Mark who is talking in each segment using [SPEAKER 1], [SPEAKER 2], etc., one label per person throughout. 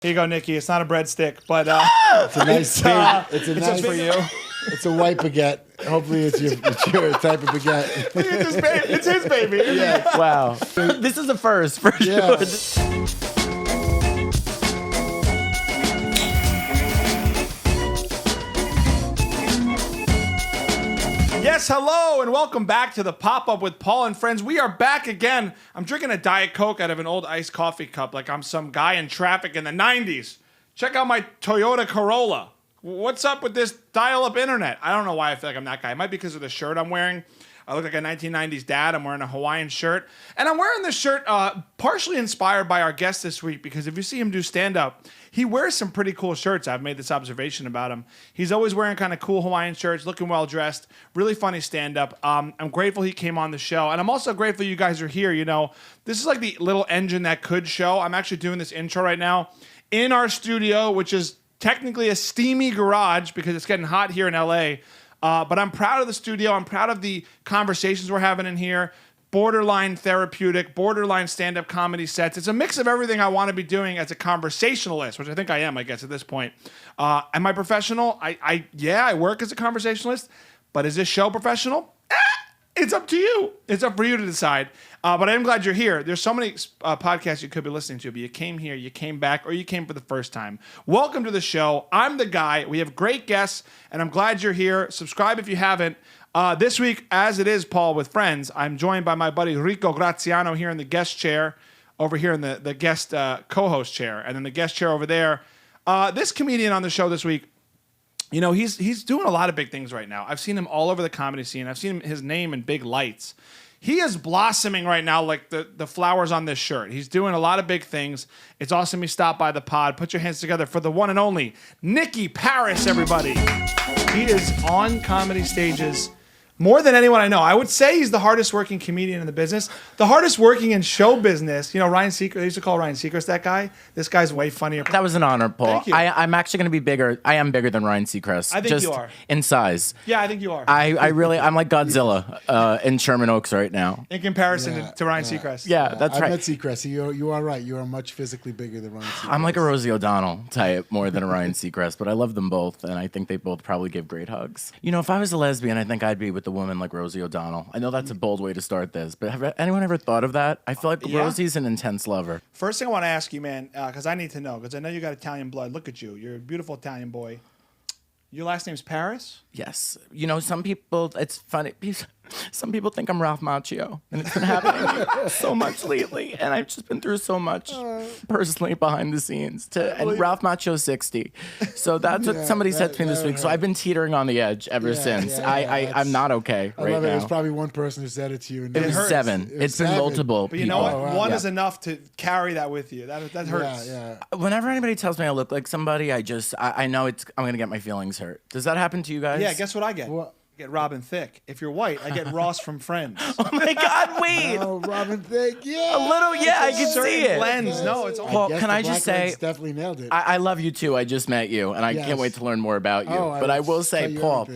[SPEAKER 1] Here you go, Nicky. It's not a breadstick, but
[SPEAKER 2] it's a nice it's a nice
[SPEAKER 1] for you.
[SPEAKER 2] It's a white baguette. Hopefully it's your type of baguette.
[SPEAKER 1] Look at this baby. It's his baby.
[SPEAKER 2] Yeah.
[SPEAKER 3] Wow. This is a first for
[SPEAKER 2] Yeah.
[SPEAKER 3] sure.
[SPEAKER 1] Yes, hello, and welcome back to the Pop-Up with Paul and Friends. We are back again. I'm drinking a Diet Coke out of an old iced coffee cup like I'm some guy in traffic in the 90s. Check out my Toyota Corolla. What's up with this dial-up internet? I don't know why I feel like I'm that guy. It might be because of the shirt I'm wearing. I look like a 1990s dad. I'm wearing a Hawaiian shirt. And I'm wearing this shirt partially inspired by our guest this week because if you see him do stand-up, he wears some pretty cool shirts. I've made this observation about him. He's always wearing kind of cool Hawaiian shirts, looking well-dressed, really funny stand-up. I'm grateful he came on the show. And I'm also grateful you guys are here. You know, this is like the little engine that could show. I'm actually doing this intro right now in our studio, which is technically a steamy garage because it's getting hot here in LA. But I'm proud of the studio. I'm proud of the conversations we're having in here. Borderline therapeutic, borderline stand-up comedy sets. It's a mix of everything I want to be doing as a conversationalist, which I think I am, I guess, at this point. Am I professional? Yeah, I work as a conversationalist. But is this show professional? It's up to you. It's up for you to decide. But I am glad you're here. There's so many podcasts you could be listening to, but you came here, you came back, or you came for the first time. Welcome to the show. I'm the guy. We have great guests, and I'm glad you're here. Subscribe if you haven't. This week, as it is, Paul, with Friends, I'm joined by my buddy Rico Graziano here in the guest chair, over here in the guest co-host chair, and then the guest chair over there. This comedian on the show this week, you know, he's doing a lot of big things right now. I've seen him all over the comedy scene. I've seen his name in big lights. He is blossoming right now like the flowers on this shirt. He's doing a lot of big things. It's awesome he stopped by the pod. Put your hands together for the one and only Nicky Paris, everybody. He is on comedy stages more than anyone I know. I would say he's the hardest working comedian in the business. The hardest working in show business. You know, Ryan Seacrest, they used to call Ryan Seacrest that guy. This guy's way funnier.
[SPEAKER 3] That was an honor, Paul.
[SPEAKER 1] Thank you.
[SPEAKER 3] I'm actually going to be bigger. I am bigger than Ryan Seacrest.
[SPEAKER 1] I think
[SPEAKER 3] just
[SPEAKER 1] you are.
[SPEAKER 3] In size.
[SPEAKER 1] Yeah, I think you are.
[SPEAKER 3] I'm like Godzilla in Sherman Oaks right now.
[SPEAKER 1] In comparison to Ryan Seacrest.
[SPEAKER 3] Yeah, that's right.
[SPEAKER 2] I met Seacrest. You are right. You are much physically bigger than Ryan Seacrest.
[SPEAKER 3] I'm like a Rosie O'Donnell type more than a Ryan Seacrest, but I love them both, and I think they both probably give great hugs. You know, if I was a lesbian, I think I'd be with a woman like Rosie O'Donnell. I know that's a bold way to start this, but have anyone ever thought of that? I feel like Rosie's an intense lover.
[SPEAKER 1] First thing I want to ask you, man, because I need to know, because I know you got Italian blood. Look at you. You're a beautiful Italian boy. Your last name's Paris?
[SPEAKER 3] Yes. You know, some people, it's funny. Some people think I'm Ralph Macchio, and it's been happening so much lately, and I've just been through so much personally behind the scenes. And Ralph Macchio's 60, so that's what somebody said to me this week. So I've been teetering on the edge ever since. I'm not okay right
[SPEAKER 2] now. There's probably one person who said it to you.
[SPEAKER 3] And it was 7. It's been multiple.
[SPEAKER 1] But you know what? One is enough to carry that with you. That hurts.
[SPEAKER 2] Yeah.
[SPEAKER 3] Whenever anybody tells me I look like somebody, I know I'm gonna get my feelings hurt. Does that happen to you guys?
[SPEAKER 1] Yeah. Guess what I get? What? I get Robin Thicke. If you're white, I get Ross from Friends.
[SPEAKER 3] Oh my God! Wait.
[SPEAKER 2] Oh, Robin Thicke. Yeah.
[SPEAKER 3] A little. Yeah, I can see it.
[SPEAKER 1] Lens. No, it's all.
[SPEAKER 3] Well, can I just say,
[SPEAKER 2] definitely nailed it.
[SPEAKER 3] I love you too. I just met you, and I can't wait to learn more about you. But I will say, Paul,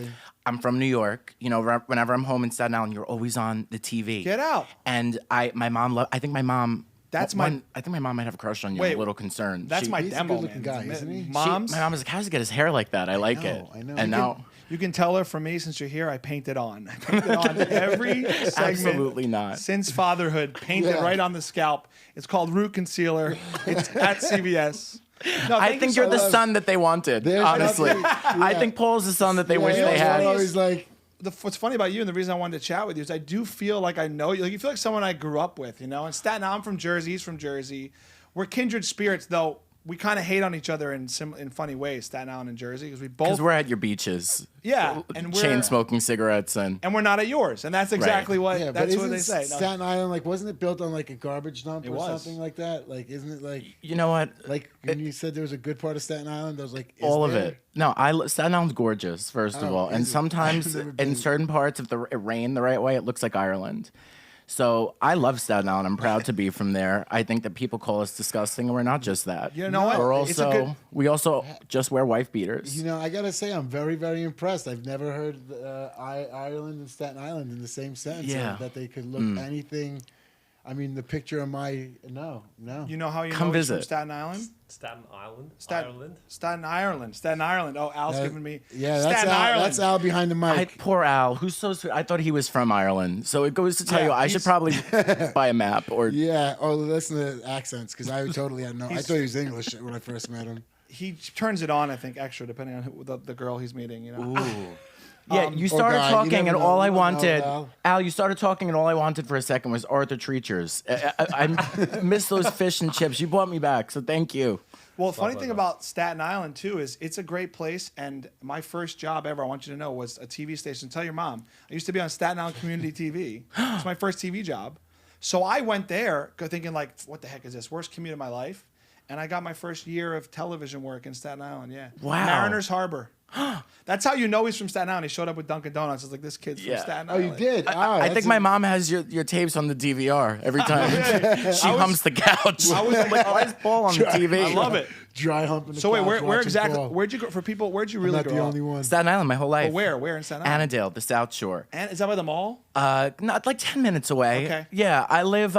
[SPEAKER 3] I'm from New York. You know, whenever I'm home in Staten Island, you're always on the TV.
[SPEAKER 1] Get out.
[SPEAKER 3] And my mom. I think my mom. I think my mom might have a crush on you.
[SPEAKER 1] Wait,
[SPEAKER 3] I'm a little concerned.
[SPEAKER 1] That's my demo,
[SPEAKER 2] he's a good-looking guy, isn't he?
[SPEAKER 3] My mom was like, "How's he get his hair like that? I like it."
[SPEAKER 2] I know.
[SPEAKER 3] And now.
[SPEAKER 1] You can tell her from me, since you're here, I paint it on. I paint it on every segment.
[SPEAKER 3] Absolutely not.
[SPEAKER 1] Since fatherhood, paint it right on the scalp. It's called root concealer. It's at CVS. No,
[SPEAKER 3] I think you're the son that they wanted, honestly. I think Paul's the son that they wish they had.
[SPEAKER 2] Always like,
[SPEAKER 1] what's funny about you and the reason I wanted to chat with you is I do feel like I know you. Like you feel like someone I grew up with, you know? And Staten Island, I'm from Jersey. He's from Jersey. We're kindred spirits, though. We kind of hate on each other in funny ways, Staten Island and Jersey, because
[SPEAKER 3] we're at your beaches.
[SPEAKER 1] Yeah, and we're
[SPEAKER 3] chain smoking cigarettes and
[SPEAKER 1] we're not at yours, and that's exactly what that's what they say.
[SPEAKER 2] Staten Island, like, wasn't it built on like a garbage dump or something like that? Like, isn't it like?
[SPEAKER 3] You know what?
[SPEAKER 2] Like when you said there was a good part of Staten Island, I was like,
[SPEAKER 3] all of it. No, Staten Island's gorgeous, first of all, and sometimes in certain parts, if it rained the right way, it looks like Ireland. So I love Staten Island. I'm proud to be from there. I think that people call us disgusting, and we're not just that.
[SPEAKER 1] You know what?
[SPEAKER 3] We also just wear wife beaters.
[SPEAKER 2] You know, I gotta say, I'm very, very impressed. I've never heard Ireland and Staten Island in the same sentence.
[SPEAKER 3] Yeah.
[SPEAKER 2] That they could look anything. I mean, the picture of my no.
[SPEAKER 1] You know how you
[SPEAKER 3] Come
[SPEAKER 1] know he's
[SPEAKER 3] visit.
[SPEAKER 1] from Staten Island?
[SPEAKER 4] Staten Island.
[SPEAKER 1] Staten Island. Oh, Al's giving me.
[SPEAKER 2] Yeah,
[SPEAKER 1] Staten Island.
[SPEAKER 2] That's Al behind the mic.
[SPEAKER 3] Poor Al, who's so sweet. I thought he was from Ireland, so it goes to tell you I should probably buy a map or.
[SPEAKER 2] Yeah, or listen to the accents because I totally had no. I thought he was English when I first met him.
[SPEAKER 1] He turns it on, I think, extra depending on the girl he's meeting. You know.
[SPEAKER 3] Ooh. Yeah, you started
[SPEAKER 2] God, you
[SPEAKER 3] talking,
[SPEAKER 2] never
[SPEAKER 3] and
[SPEAKER 2] know.
[SPEAKER 3] all I
[SPEAKER 2] You don't know,
[SPEAKER 3] wanted,
[SPEAKER 2] Al.
[SPEAKER 3] Al, you started talking, and all I wanted for a second was Arthur Treacher's. I miss those fish and chips. You brought me back, so thank you.
[SPEAKER 1] Well, the funny thing about Staten Island, too, is it's a great place. And my first job ever, I want you to know, was a TV station. Tell your mom. I used to be on Staten Island Community TV. It's my first TV job. So I went there thinking, like, what the heck is this? Worst commute of my life. And I got my first year of television work in Staten Island, yeah.
[SPEAKER 3] Wow.
[SPEAKER 1] Mariners Harbor. That's how you know he's from Staten Island. He showed up with Dunkin' Donuts. I was like, this kid's from Staten
[SPEAKER 2] Oh,
[SPEAKER 1] Island.
[SPEAKER 2] you did?
[SPEAKER 3] I think my mom has your tapes on the DVR every time she humps the couch.
[SPEAKER 1] I was like,
[SPEAKER 3] why is Paul on the TV?
[SPEAKER 1] I love it.
[SPEAKER 2] Dry humping the
[SPEAKER 1] So wait,
[SPEAKER 2] couch
[SPEAKER 1] where
[SPEAKER 2] watching
[SPEAKER 1] exactly?
[SPEAKER 2] Paul.
[SPEAKER 1] Where'd you go? For people, where'd you
[SPEAKER 2] I'm
[SPEAKER 1] really
[SPEAKER 2] not the
[SPEAKER 1] grow
[SPEAKER 2] only
[SPEAKER 1] up?
[SPEAKER 2] one.
[SPEAKER 3] Staten Island, my whole life.
[SPEAKER 1] Well, where in Staten Island?
[SPEAKER 3] Annandale, the South Shore.
[SPEAKER 1] And is that by the mall?
[SPEAKER 3] Not like 10 minutes away.
[SPEAKER 1] Okay.
[SPEAKER 3] Yeah, I live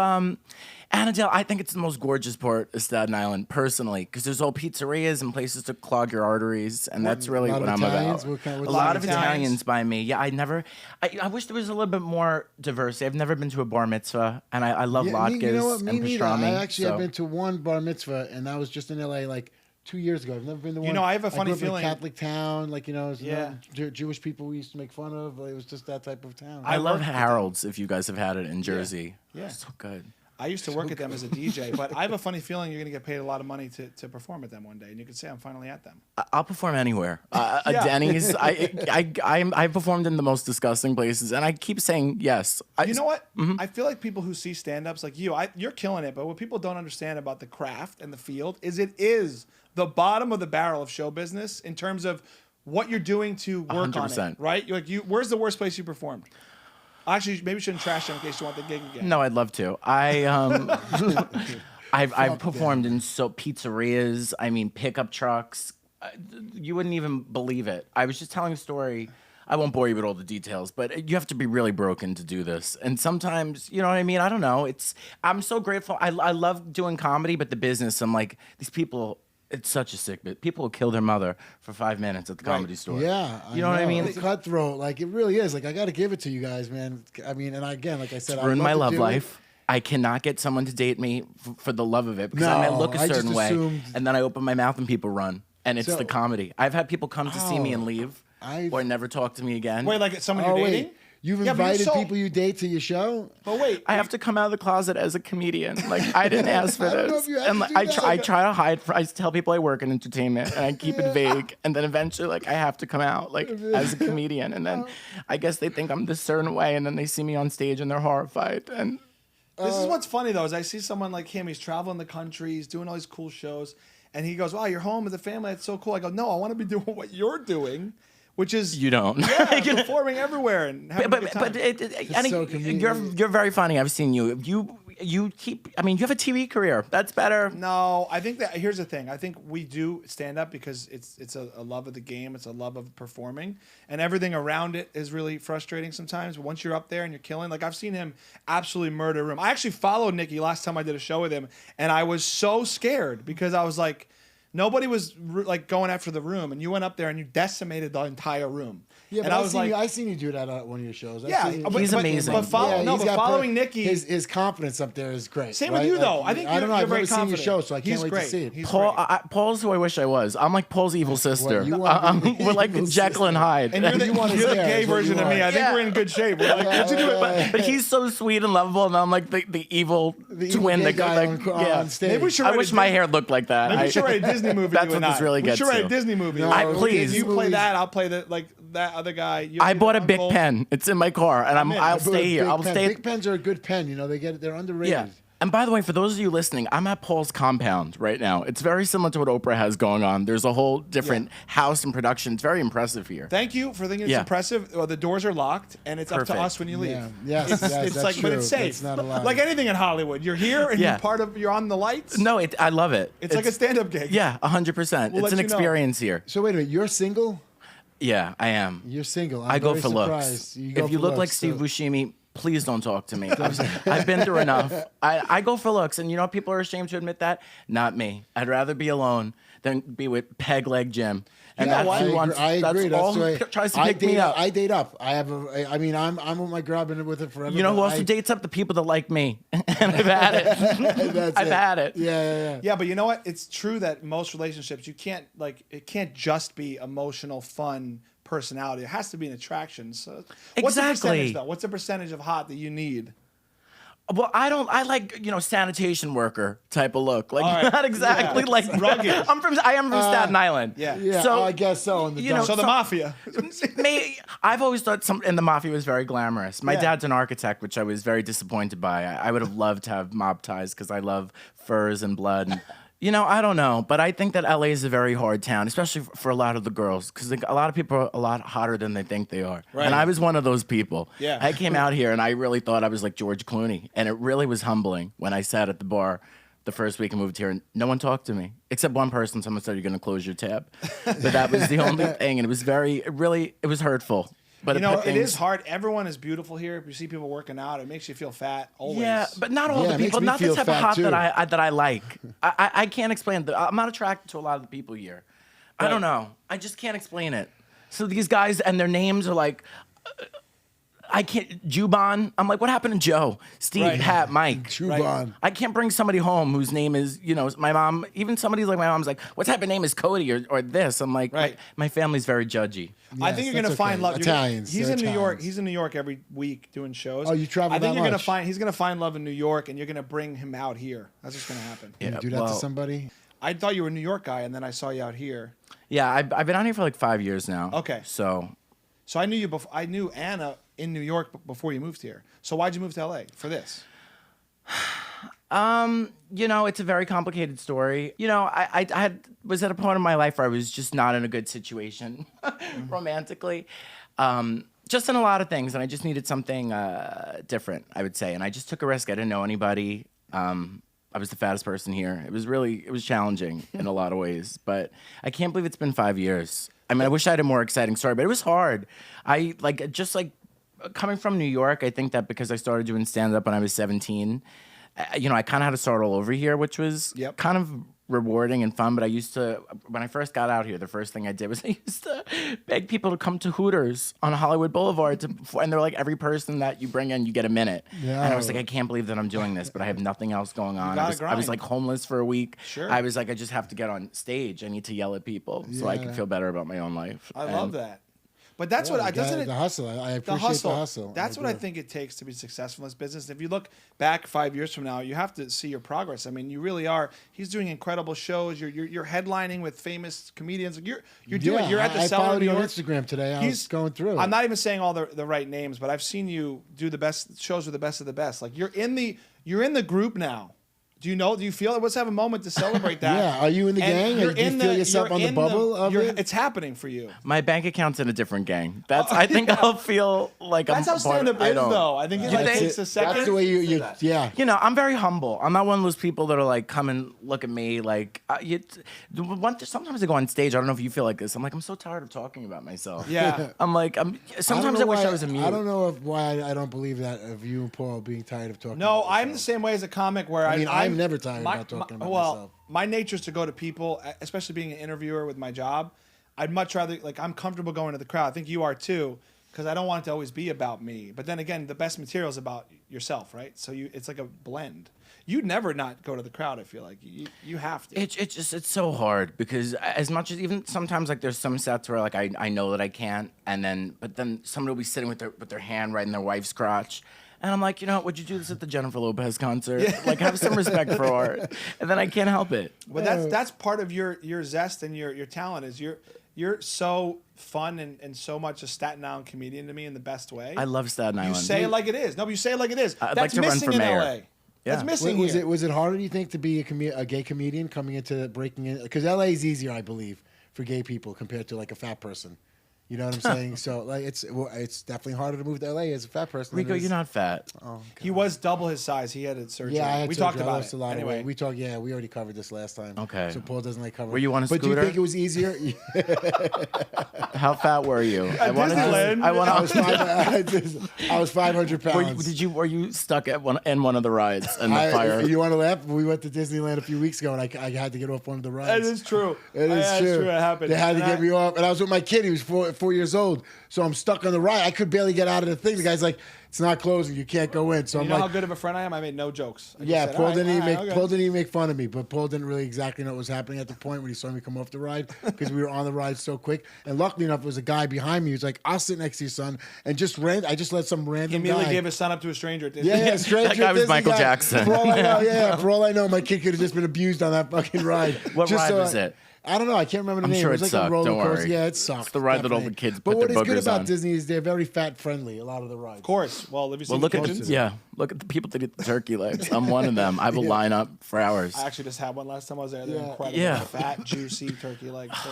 [SPEAKER 3] Annandale. I think it's the most gorgeous part of Staten Island, personally, because there's all pizzerias and places to clog your arteries, and that's really
[SPEAKER 2] lot
[SPEAKER 3] what
[SPEAKER 2] of
[SPEAKER 3] I'm
[SPEAKER 2] Italians?
[SPEAKER 3] about.
[SPEAKER 2] What kind- what
[SPEAKER 3] a lot of
[SPEAKER 1] Italians?
[SPEAKER 3] Italians by me. Yeah, I wish there was a little bit more diversity. I've never been to a bar mitzvah, and I love latkes
[SPEAKER 2] you know what? Me
[SPEAKER 3] and
[SPEAKER 2] neither.
[SPEAKER 3] pastrami.
[SPEAKER 2] I actually have
[SPEAKER 3] so-
[SPEAKER 2] been to one bar mitzvah, and that was just in LA like 2 years ago. I've never been to one.
[SPEAKER 1] know, I have a funny
[SPEAKER 2] grew up in
[SPEAKER 1] feeling-
[SPEAKER 2] Catholic town, like
[SPEAKER 1] Yeah.
[SPEAKER 2] Jewish people we used to make fun of. Like, it was just that type of town.
[SPEAKER 3] I love
[SPEAKER 1] worked with
[SPEAKER 3] Harold's, if you guys have had it in Jersey.
[SPEAKER 1] Yeah.
[SPEAKER 3] So good.
[SPEAKER 1] I used to work at them as a DJ, but I have a funny feeling you're going to get paid a lot of money to perform at them one day, and you could say I'm finally at them.
[SPEAKER 3] I'll perform anywhere. A
[SPEAKER 1] Yeah.
[SPEAKER 3] Denny's. I've performed in the most disgusting places, and I keep saying yes.
[SPEAKER 1] You know what? I feel like people who see stand-ups like you, you're killing it, but what people don't understand about the craft and the field is it is the bottom of the barrel of show business in terms of what you're doing to work on it,
[SPEAKER 3] 100%.
[SPEAKER 1] right? You're like, where's the worst place you performed? Actually, maybe you shouldn't trash them in case you want the gig again.
[SPEAKER 3] No, I'd love to. I've performed in pizzerias. I mean, pickup trucks. You wouldn't even believe it. I was just telling a story. I won't bore you with all the details, but you have to be really broken to do this. And sometimes, you know what I mean? I don't know. I'm so grateful. I love doing comedy, but the business, I'm like, these people, it's such a sick bit. People will kill their mother for 5 minutes at the comedy store.
[SPEAKER 2] Yeah,
[SPEAKER 3] You know what I mean?
[SPEAKER 2] It's cutthroat. Like, it really is. Like, I got to give it to you guys, man. I mean, and again, like I said,
[SPEAKER 3] Ruined my love
[SPEAKER 2] life.
[SPEAKER 3] life. I cannot get someone to date me for the love of it because I might
[SPEAKER 2] No,
[SPEAKER 3] look a
[SPEAKER 2] I just
[SPEAKER 3] certain way,
[SPEAKER 2] assumed-
[SPEAKER 3] and then I open my mouth and people run, and it's
[SPEAKER 2] So-
[SPEAKER 3] the comedy. I've had people come to see me and leave, or never talk to me again.
[SPEAKER 1] Wait, like someone
[SPEAKER 2] Oh,
[SPEAKER 1] you're dating?
[SPEAKER 2] wait. You've
[SPEAKER 1] Yeah, but you're
[SPEAKER 2] invited
[SPEAKER 1] so-
[SPEAKER 2] people you date to your show?
[SPEAKER 1] But wait,
[SPEAKER 3] I have to come out of the closet as a comedian. Like I didn't ask for
[SPEAKER 2] I don't know
[SPEAKER 3] this,
[SPEAKER 2] if you have
[SPEAKER 3] and
[SPEAKER 2] to
[SPEAKER 3] like,
[SPEAKER 2] do
[SPEAKER 3] I
[SPEAKER 2] that.
[SPEAKER 3] try to hide. I tell people I work in entertainment, and I keep it vague. And then eventually, like I have to come out like as a comedian, and then I guess they think I'm this certain way, and then they see me on stage and they're horrified. And
[SPEAKER 1] this is what's funny though, is I see someone like him, he's traveling the country, he's doing all these cool shows, and he goes, wow, you're home with the family, that's so cool. I go, no, I want to be doing what you're doing, which is
[SPEAKER 3] you don't.
[SPEAKER 1] yeah, performing everywhere and having a good time.
[SPEAKER 3] Annie,
[SPEAKER 2] so convenient.
[SPEAKER 3] you're very funny. I've seen you. You keep. I mean, you have a TV career. That's better.
[SPEAKER 1] No, I think that here's the thing. I think we do stand up because it's a love of the game. It's a love of performing, and everything around it is really frustrating sometimes. But once you're up there and you're killing, like I've seen him absolutely murder a room. I actually followed Nicky last time I did a show with him, and I was so scared because I was like, nobody was like going after the room, and you went up there and you decimated the entire room.
[SPEAKER 2] Yeah,
[SPEAKER 1] and
[SPEAKER 2] but
[SPEAKER 1] I was like,
[SPEAKER 2] I seen you do that at one of your shows.
[SPEAKER 1] yeah,
[SPEAKER 3] He's amazing.
[SPEAKER 1] But
[SPEAKER 2] he's got
[SPEAKER 1] following Nicky,
[SPEAKER 2] his confidence up there is great.
[SPEAKER 1] same
[SPEAKER 2] right?
[SPEAKER 1] with you though.
[SPEAKER 2] Like,
[SPEAKER 1] I think
[SPEAKER 2] I don't know.
[SPEAKER 1] you're
[SPEAKER 2] I've
[SPEAKER 1] very
[SPEAKER 2] never seen your
[SPEAKER 1] confident.
[SPEAKER 2] show, so I can't
[SPEAKER 1] He's
[SPEAKER 2] wait
[SPEAKER 1] great.
[SPEAKER 2] to see it.
[SPEAKER 1] He's
[SPEAKER 3] Paul,
[SPEAKER 1] great.
[SPEAKER 3] Paul's who I wish I was. I'm like Paul's evil sister.
[SPEAKER 2] you want to be the
[SPEAKER 3] We're like
[SPEAKER 2] evil
[SPEAKER 3] Jekyll and Hyde.
[SPEAKER 1] And you're the,
[SPEAKER 2] You want his
[SPEAKER 1] you're the
[SPEAKER 2] hair
[SPEAKER 1] gay
[SPEAKER 2] is what you
[SPEAKER 1] version of me.
[SPEAKER 2] want.
[SPEAKER 1] I think
[SPEAKER 3] Yeah.
[SPEAKER 1] we're in good shape. We're like, what'd you do it?
[SPEAKER 3] But he's so sweet and lovable, and I'm like the evil
[SPEAKER 2] evil
[SPEAKER 3] twin
[SPEAKER 2] gay
[SPEAKER 3] that goes
[SPEAKER 2] guy
[SPEAKER 3] like,
[SPEAKER 2] on stage.
[SPEAKER 1] Maybe we should
[SPEAKER 3] I
[SPEAKER 1] write
[SPEAKER 3] wish
[SPEAKER 1] a
[SPEAKER 3] my
[SPEAKER 1] Dis-
[SPEAKER 3] hair looked like that.
[SPEAKER 1] Maybe we should write a Disney movie.
[SPEAKER 3] That's
[SPEAKER 1] you
[SPEAKER 3] what
[SPEAKER 1] and
[SPEAKER 3] this
[SPEAKER 1] I.
[SPEAKER 3] really
[SPEAKER 1] We
[SPEAKER 3] gets
[SPEAKER 1] should write
[SPEAKER 3] to.
[SPEAKER 1] a Disney movie.
[SPEAKER 2] No,
[SPEAKER 3] please.
[SPEAKER 1] You play
[SPEAKER 2] movies-
[SPEAKER 1] that. I'll play that other guy. You'll
[SPEAKER 3] I
[SPEAKER 1] be
[SPEAKER 3] bought
[SPEAKER 1] the
[SPEAKER 3] a big
[SPEAKER 1] uncle.
[SPEAKER 3] pen. It's in my car, and
[SPEAKER 1] in.
[SPEAKER 3] I'll
[SPEAKER 1] I
[SPEAKER 3] stay here. I'll stay.
[SPEAKER 2] Big pens are a good pen. You know, they're underrated.
[SPEAKER 3] Yeah. And by the way, for those of you listening, I'm at Paul's compound right now. It's very similar to what Oprah has going on. There's a whole different house and production. It's very impressive here.
[SPEAKER 1] Thank you for thinking it's
[SPEAKER 3] Yeah.
[SPEAKER 1] impressive. Well, the doors are locked, and it's up
[SPEAKER 3] Perfect.
[SPEAKER 1] to us when you leave.
[SPEAKER 2] Yeah. Yes,
[SPEAKER 1] It's,
[SPEAKER 2] yes,
[SPEAKER 1] it's
[SPEAKER 2] that's
[SPEAKER 1] like, but
[SPEAKER 2] true.
[SPEAKER 1] it's safe.
[SPEAKER 2] That's not allowed.
[SPEAKER 1] Like anything in Hollywood, you're here and
[SPEAKER 3] Yeah.
[SPEAKER 1] you're on the lights.
[SPEAKER 3] No, I love it.
[SPEAKER 1] It's like a stand-up gig.
[SPEAKER 3] Yeah, 100%.
[SPEAKER 1] We'll
[SPEAKER 3] It's
[SPEAKER 1] let
[SPEAKER 3] an
[SPEAKER 1] you know.
[SPEAKER 3] experience here.
[SPEAKER 2] So wait a minute, you're single?
[SPEAKER 3] Yeah, I am.
[SPEAKER 2] You're single. I'm
[SPEAKER 3] I go
[SPEAKER 2] very
[SPEAKER 3] for
[SPEAKER 2] surprised.
[SPEAKER 3] looks.
[SPEAKER 2] go
[SPEAKER 3] If you
[SPEAKER 2] for
[SPEAKER 3] look like
[SPEAKER 2] looks,
[SPEAKER 3] Steve
[SPEAKER 2] so-
[SPEAKER 3] Buscemi, Please don't talk to me. I've been through enough. I go for looks, and you know people are ashamed to admit that. Not me. I'd rather be alone than be with Peg Leg Jim. And that's who wants.
[SPEAKER 2] I agree.
[SPEAKER 3] That's all
[SPEAKER 2] the way
[SPEAKER 3] who tries to pick me up.
[SPEAKER 2] I date up. I mean, I'm with my girl. I've been with her forever.
[SPEAKER 3] You know who else dates up? The people that like me. And I've had it. I've had it.
[SPEAKER 2] Yeah.
[SPEAKER 1] Yeah, but you know what? It's true that most relationships, you can't it can't just be emotional, fun personality. It has to be an attraction. So what's the percentage though? What's the percentage of hot that you need?
[SPEAKER 3] Well, I like, sanitation worker type of look. Like, not exactly like rugged. I am from Staten Island.
[SPEAKER 2] Yeah.
[SPEAKER 3] So,
[SPEAKER 2] I guess so.
[SPEAKER 1] So the mafia.
[SPEAKER 3] I've always thought and the mafia was very glamorous. My dad's an architect, which I was very disappointed by. I would have loved to have mob ties because I love furs and blood. And, I don't know, but I think that LA is a very hard town, especially for a lot of the girls, because a lot of people are a lot hotter than they think they are.
[SPEAKER 1] Right.
[SPEAKER 3] And I was one of those people.
[SPEAKER 1] Yeah.
[SPEAKER 3] I came out here and I really thought I was like George Clooney, and it really was humbling when I sat at the bar the first week I moved here and no one talked to me except one person. Someone said, "You're going to close your tab," but that was the only thing, and it was it was hurtful. But
[SPEAKER 1] it is hard. Everyone is beautiful here. If you see people working out, it makes you feel fat always.
[SPEAKER 3] Yeah, but not all the people. Not the type of hot that I like. I can't explain it. I'm not attracted to a lot of the people here. I don't know. I just can't explain it. So these guys and their names are like, I can't. Juban. I'm like, what happened to Joe, Steve, Pat, Mike?
[SPEAKER 2] Juban.
[SPEAKER 3] Right? I can't bring somebody home whose name is, my mom. Even somebody's like my mom's like, what type of name is Cody or this? I'm like, my family's very judgy.
[SPEAKER 2] Yes,
[SPEAKER 1] I think you're gonna find love.
[SPEAKER 2] Italians.
[SPEAKER 1] He's in New York. He's in New York every week doing shows.
[SPEAKER 2] Oh, you travel
[SPEAKER 1] I think
[SPEAKER 2] that
[SPEAKER 1] you're
[SPEAKER 2] much?
[SPEAKER 1] He's gonna find love in New York, and you're gonna bring him out here. That's what's gonna happen.
[SPEAKER 2] Can you do that to somebody?
[SPEAKER 1] I thought you were a New York guy, and then I saw you out here.
[SPEAKER 3] Yeah, I've been out here for like 5 years now.
[SPEAKER 1] Okay.
[SPEAKER 3] So
[SPEAKER 1] I knew you before. I knew Anna in New York before you moved here. So why'd you move to LA for this?
[SPEAKER 3] It's a very complicated story. I was at a point in my life where I was just not in a good situation romantically. Just in a lot of things, and I just needed something different, I would say. And I just took a risk. I didn't know anybody. I was the fattest person here. It was challenging in a lot of ways, but I can't believe it's been 5 years. I mean, I wish I had a more exciting story, but it was hard. Coming from New York, I think that because I started doing stand-up when I was 17, I kind of had to start all over here, which was kind of rewarding and fun. But when I first got out here, the first thing I did was I used to beg people to come to Hooters on Hollywood Boulevard, and they're like, every person that you bring in, you get a minute. Yeah. And I was like, I can't believe that I'm doing this, but I have nothing else going on. I was like homeless for a week.
[SPEAKER 1] Sure.
[SPEAKER 3] I was like, I just have to get on stage. I need to yell at people so I can feel better about my own life.
[SPEAKER 1] I love that. But that's what
[SPEAKER 2] the hustle. I appreciate the hustle.
[SPEAKER 1] That's what I think it takes to be successful in this business. If you look back 5 years from now, you have to see your progress. I mean, you really are. He's doing incredible shows. You're headlining with famous comedians. You're doing. You're at the Cellar.
[SPEAKER 2] I followed you on Instagram today. I was going through.
[SPEAKER 1] I'm not even saying all the right names, but I've seen you do the best shows with the best of the best. Like you're in the group now. Do you feel it? Let's have a moment to celebrate that.
[SPEAKER 2] Yeah. Are you in the gang? Or do you feel yourself on the bubble of it?
[SPEAKER 1] It's happening for you.
[SPEAKER 3] My bank account's in a different gang. I think I'll feel like
[SPEAKER 1] that's how stand-up is, though. I think it takes a second.
[SPEAKER 2] That's the way you yeah.
[SPEAKER 3] I'm very humble. I'm not one of those people that are like, come and look at me. Like, sometimes I go on stage. I don't know if you feel like this. I'm like, I'm so tired of talking about myself.
[SPEAKER 1] Yeah.
[SPEAKER 3] Sometimes I wish I was a mute.
[SPEAKER 2] I don't know why I don't believe that of you and Paul being tired of talking.
[SPEAKER 1] No, I'm the same way as a comic where
[SPEAKER 2] I'm never tired about talking about myself.
[SPEAKER 1] My nature is to go to people, especially being an interviewer with my job. I'd much rather, I'm comfortable going to the crowd. I think you are too, because I don't want it to always be about me. But then again, the best material is about yourself, right? So it's like a blend. You'd never not go to the crowd, I feel like. You have to.
[SPEAKER 3] It's so hard because as much as even sometimes like there's some sets where like I know that I can't, but then somebody will be sitting with their hand right in their wife's crotch. And I'm like, would you do this at the Jennifer Lopez concert? Yeah. Like, have some respect for art. And then I can't help it.
[SPEAKER 1] But that's part of your zest and your talent is you're so fun and so much a Staten Island comedian to me in the best way.
[SPEAKER 3] I love Staten Island.
[SPEAKER 1] You say it like it is. No, but you say it like it is.
[SPEAKER 3] I'd
[SPEAKER 1] that's
[SPEAKER 3] like to
[SPEAKER 1] missing
[SPEAKER 3] run for mayor.
[SPEAKER 1] in LA. Yeah. That's missing here.
[SPEAKER 2] Was it harder, do you think, to be a gay comedian coming into breaking in? Because LA is easier, I believe, for gay people compared to like a fat person. You know what I'm saying? So like it's definitely harder to move to LA as a fat person.
[SPEAKER 3] Rico, you're not fat.
[SPEAKER 2] Oh,
[SPEAKER 1] He was double his size. He had a surgery.
[SPEAKER 2] yeah, I had
[SPEAKER 1] we
[SPEAKER 2] surgery.
[SPEAKER 1] talked
[SPEAKER 2] I
[SPEAKER 1] about
[SPEAKER 2] lost
[SPEAKER 1] it.
[SPEAKER 2] a lot of
[SPEAKER 1] Anyway,
[SPEAKER 2] weight. We talked. Yeah, we already covered this last time.
[SPEAKER 3] Okay.
[SPEAKER 2] So Paul doesn't like cover.
[SPEAKER 3] Were you on a
[SPEAKER 2] But do you
[SPEAKER 3] scooter?
[SPEAKER 2] think it was easier?
[SPEAKER 3] How fat were you?
[SPEAKER 1] Disneyland.
[SPEAKER 2] I was 500 pounds.
[SPEAKER 3] Were you stuck at one of the rides and the fire?
[SPEAKER 2] You want to laugh? We went to Disneyland a few weeks ago, and I had to get off one of the rides.
[SPEAKER 1] that is true.
[SPEAKER 2] It is
[SPEAKER 1] That's
[SPEAKER 2] true.
[SPEAKER 1] It happened.
[SPEAKER 2] They had to get me off, and I was with my kid. He was 4 years old, so I'm stuck on the ride. I could barely get out of the thing. The guy's like, "It's not closing. You can't go in." So
[SPEAKER 1] You
[SPEAKER 2] I'm
[SPEAKER 1] know
[SPEAKER 2] like,
[SPEAKER 1] how good of a friend I am? I made no jokes. I just
[SPEAKER 2] "Yeah."
[SPEAKER 1] said,
[SPEAKER 2] Paul
[SPEAKER 1] "All right,
[SPEAKER 2] didn't even
[SPEAKER 1] all right,
[SPEAKER 2] make
[SPEAKER 1] okay."
[SPEAKER 2] Paul didn't even make fun of me, but Paul didn't really exactly know what was happening at the point when he saw me come off the ride because we were on the ride so quick. And luckily enough, there was a guy behind me who's like, "I'll sit next to your son," and I just let some
[SPEAKER 1] He
[SPEAKER 2] random
[SPEAKER 1] immediately
[SPEAKER 2] guy.
[SPEAKER 1] gave his son up to a stranger at Disney.
[SPEAKER 2] Yeah, stranger.
[SPEAKER 3] That guy was
[SPEAKER 2] Disney
[SPEAKER 3] Michael
[SPEAKER 2] guy.
[SPEAKER 3] Jackson.
[SPEAKER 2] For all I know, for all I know, my kid could have just been abused on that fucking ride.
[SPEAKER 3] What
[SPEAKER 2] Just
[SPEAKER 3] ride was it?
[SPEAKER 2] I don't know. I can't remember the
[SPEAKER 3] I'm
[SPEAKER 2] name.
[SPEAKER 3] sure
[SPEAKER 2] it was
[SPEAKER 3] it
[SPEAKER 2] like
[SPEAKER 3] sucked,
[SPEAKER 2] a roller
[SPEAKER 3] don't
[SPEAKER 2] coaster.
[SPEAKER 3] worry.
[SPEAKER 2] Yeah, it sucked.
[SPEAKER 3] It's the ride that all
[SPEAKER 2] definitely.
[SPEAKER 3] the kids
[SPEAKER 2] But
[SPEAKER 3] put
[SPEAKER 2] what
[SPEAKER 3] their
[SPEAKER 2] is good
[SPEAKER 3] boogers
[SPEAKER 2] about
[SPEAKER 3] on.
[SPEAKER 2] Disney is they're very fat friendly. A lot of the rides.
[SPEAKER 1] Of course. Well, have you seen
[SPEAKER 3] Well, look
[SPEAKER 1] the
[SPEAKER 3] at
[SPEAKER 1] kitchens?
[SPEAKER 3] look at the people that eat the turkey legs. I'm one of them. I have a line up for hours.
[SPEAKER 1] I actually just had one last time I was there. They're
[SPEAKER 2] Yeah.
[SPEAKER 1] incredible.
[SPEAKER 3] Yeah.
[SPEAKER 1] Fat, juicy turkey legs. So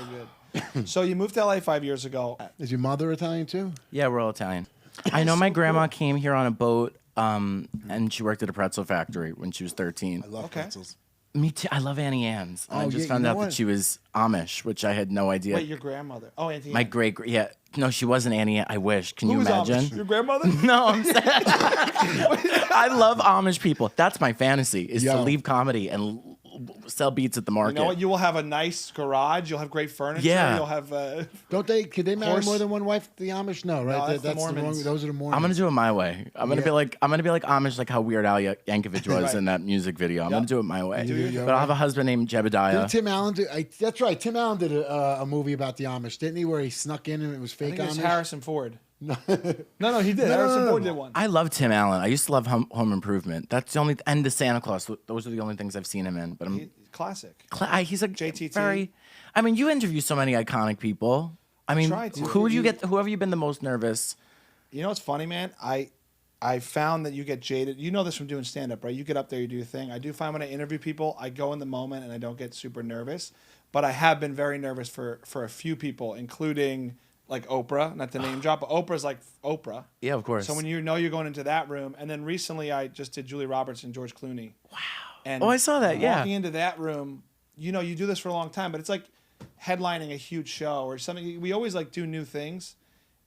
[SPEAKER 1] good. So you moved to LA 5 years ago.
[SPEAKER 2] Is your mother Italian too?
[SPEAKER 3] Yeah, we're all Italian. I know my grandma came here on a boat, and she worked at a pretzel factory when she was 13.
[SPEAKER 2] I love
[SPEAKER 1] Okay.
[SPEAKER 2] pretzels.
[SPEAKER 3] Me too. I love Annie Ann's. And I
[SPEAKER 2] Oh,
[SPEAKER 3] just
[SPEAKER 2] yeah,
[SPEAKER 3] found
[SPEAKER 2] you know
[SPEAKER 3] out
[SPEAKER 2] what?
[SPEAKER 3] that she was Amish, which I had no idea.
[SPEAKER 1] Wait, your grandmother. Oh, Auntie
[SPEAKER 3] My
[SPEAKER 1] Anne.
[SPEAKER 3] great, yeah. No, she wasn't Annie. I wish. Can
[SPEAKER 1] Who
[SPEAKER 3] you
[SPEAKER 1] was
[SPEAKER 3] imagine?
[SPEAKER 1] Amish? Your grandmother?
[SPEAKER 3] No, I'm saying I love Amish people. That's my fantasy: is to
[SPEAKER 2] Yo.
[SPEAKER 3] leave comedy and sell beats at the
[SPEAKER 1] You
[SPEAKER 3] market.
[SPEAKER 1] know what? You will have a nice garage. You'll have great furniture.
[SPEAKER 3] Yeah.
[SPEAKER 1] You'll have.
[SPEAKER 2] Don't they? Could they marry
[SPEAKER 1] Horse-
[SPEAKER 2] more than one wife? The Amish? No, right?
[SPEAKER 1] that's the Mormons.
[SPEAKER 2] Those are the Mormons.
[SPEAKER 3] I'm gonna do it my way. I'm gonna be like Amish, like how Weird Al Yankovic was
[SPEAKER 1] Right.
[SPEAKER 3] in that music video. I'm gonna do it my way.
[SPEAKER 2] your
[SPEAKER 3] But I'll have a husband named Jebediah.
[SPEAKER 2] Didn't Tim Allen do? That's right. Tim Allen did a movie about the Amish, didn't he? Where he snuck in and it was
[SPEAKER 1] I
[SPEAKER 2] fake
[SPEAKER 1] think it was
[SPEAKER 2] Amish.
[SPEAKER 1] Harrison Ford. No, he did. Harrison Ford did one.
[SPEAKER 3] I love Tim Allen. I used to love Home Improvement. That's the only and the Santa Claus. Those are the only things I've seen him in. But
[SPEAKER 1] Classic.
[SPEAKER 3] he's a
[SPEAKER 1] JTT.
[SPEAKER 3] very. I mean, you interview so many iconic people. I mean,
[SPEAKER 1] try to.
[SPEAKER 3] who do you get? Who have you been the most nervous?
[SPEAKER 1] You know what's funny, man? I found that you get jaded. You know this from doing stand up, right? You get up there, you do your thing. I do find when I interview people, I go in the moment and I don't get super nervous. But I have been very nervous for a few people, including like Oprah, not to name drop, but Oprah's like Oprah.
[SPEAKER 3] Yeah, of course.
[SPEAKER 1] So when you know you're going into that room, and then recently I just did Julie Roberts and George Clooney. Wow. And
[SPEAKER 3] Oh, I saw that, yeah.
[SPEAKER 1] Walking into that room, you know, you do this for a long time, but it's like headlining a huge show or something. We always like do new things.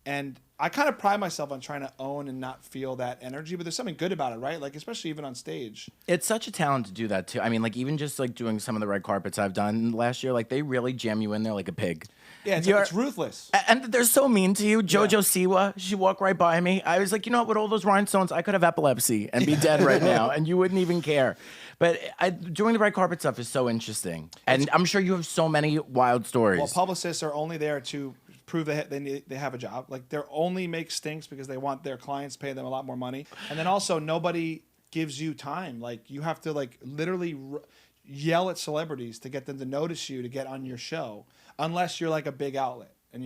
[SPEAKER 1] And I kind of pride myself on trying to own and not feel that energy, but there's something good about it, right? Like, especially even on stage.
[SPEAKER 3] It's such a talent to do that too. I mean, like even just like doing some of the red carpets I've done last year, like they really jam you in there like a pig.
[SPEAKER 1] Yeah, it's ruthless.
[SPEAKER 3] And they're so mean to you. Jojo Siwa, she walked right by me. I was like, you know what? With all those rhinestones, I could have epilepsy and be dead right now, and you wouldn't even care. But doing the red carpet stuff is so interesting, and I'm sure you have so many wild stories.
[SPEAKER 1] Well, publicists are only there to prove they have a job. Like, they only make stinks because they want their clients to pay them a lot more money. And then also, nobody gives you time. Like, you have to like literally yell at celebrities to get them to notice you to get on your show, unless you're like a big outlet. And